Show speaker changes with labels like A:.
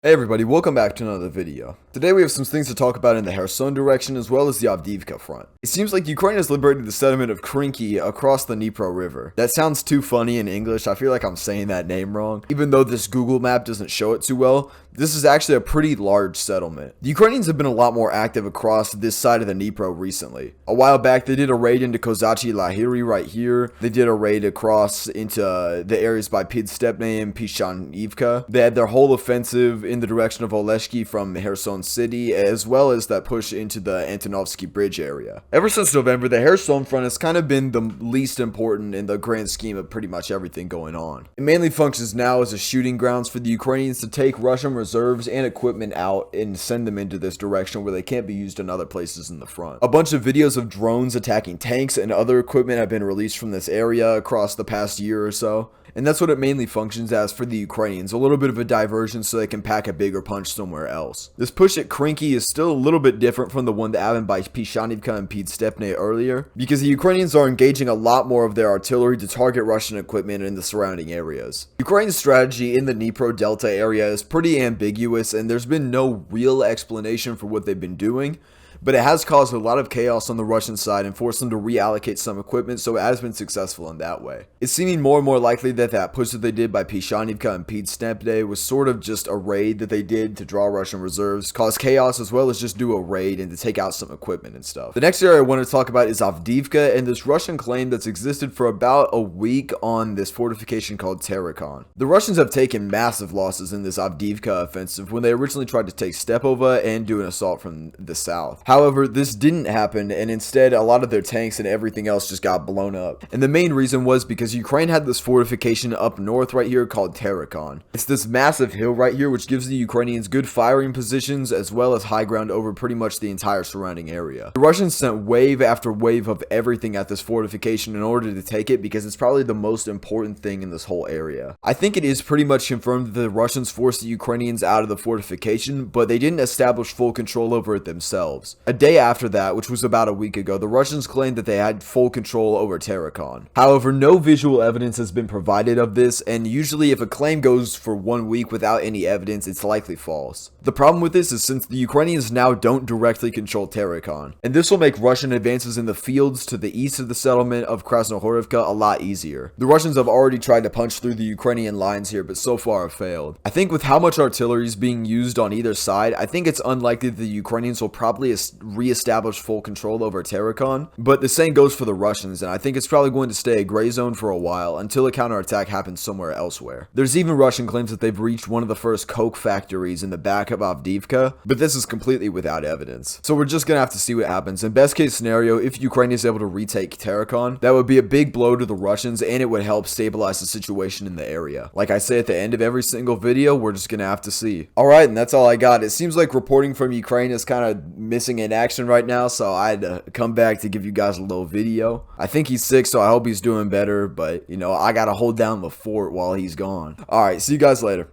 A: Hey everybody, welcome back to another video. Today we have some things to talk about in the Kherson direction as well as the Avdiivka front. It seems like Ukraine has liberated the settlement of Krinky across the Dnipro river. That sounds too funny in English, I feel like I'm saying that name wrong. Even though this Google map doesn't show it too well, this is actually a pretty large settlement. The Ukrainians have been a lot more active across this side of the Dnipro recently. A while back they did a raid into Kozachi Lahiri right here. They did a raid across into the areas by Stepne and Pishanivka. They had their whole offensive in the direction of Oleshki from Kherson City, as well as that push into the Antonovsky Bridge area. Ever since November, the Kherson front has kind of been the least important in the grand scheme of pretty much everything going on. It mainly functions now as a shooting grounds for the Ukrainians to take Russian reserves and equipment out and send them into this direction where they can't be used in other places in the front. A bunch of videos of drones attacking tanks and other equipment have been released from this area across the past year or so. And that's what it mainly functions as for the Ukrainians, a little bit of a diversion so they can pack a bigger punch somewhere else. This push at Krinky is still a little bit different from the one that happened by Pishanivka and Stepne earlier, because the Ukrainians are engaging a lot more of their artillery to target Russian equipment in the surrounding areas. Ukraine's strategy in the Dnipro Delta area is pretty ambiguous, and there's been no real explanation for what they've been doing. But it has caused a lot of chaos on the Russian side and forced them to reallocate some equipment, so it has been successful in that way. It's seeming more and more likely that that push that they did by Pishanivka and Stepne was sort of just a raid that they did to draw Russian reserves, cause chaos, as well as just do a raid and to take out some equipment and stuff. The next area I want to talk about is Avdiivka and this Russian claim that's existed for about a week on this fortification called Terrakhon. The Russians have taken massive losses in this Avdiivka offensive when they originally tried to take Stepova and do an assault from the south. However, this didn't happen, and instead a lot of their tanks and everything else just got blown up. And the main reason was because Ukraine had this fortification up north right here called Terrakhon. It's this massive hill right here which gives the Ukrainians good firing positions as well as high ground over pretty much the entire surrounding area. The Russians sent wave after wave of everything at this fortification in order to take it because it's probably the most important thing in this whole area. I think it is pretty much confirmed that the Russians forced the Ukrainians out of the fortification, but they didn't establish full control over it themselves. A day after that, which was about a week ago, the Russians claimed that they had full control over Terrakhon. However, no visual evidence has been provided of this, and usually if a claim goes for 1 week without any evidence, it's likely false. The problem with this is since the Ukrainians now don't directly control Terrakhon, and this will make Russian advances in the fields to the east of the settlement of Krasnohorivka a lot easier. The Russians have already tried to punch through the Ukrainian lines here, but so far have failed. I think with how much artillery is being used on either side, I think it's unlikely that the Ukrainians will probably re-establish full control over Terrakhon, but the same goes for the Russians, and I think it's probably going to stay a gray zone for a while until a counterattack happens somewhere elsewhere. There's even Russian claims that they've reached one of the first coke factories in the back of Avdiivka, but this is completely without evidence. So we're just gonna have to see what happens. In best case scenario, if Ukraine is able to retake Terrakhon, that would be a big blow to the Russians and it would help stabilize the situation in the area. Like I say at the end of every single video, we're just gonna have to see. Alright, and that's all I got. It seems like reporting from Ukraine is kind of missing in action right now, so I had to come back to give you guys a little video. I think he's sick, so I hope he's doing better, but you know, I gotta hold down the fort while he's gone. Alright, see you guys later.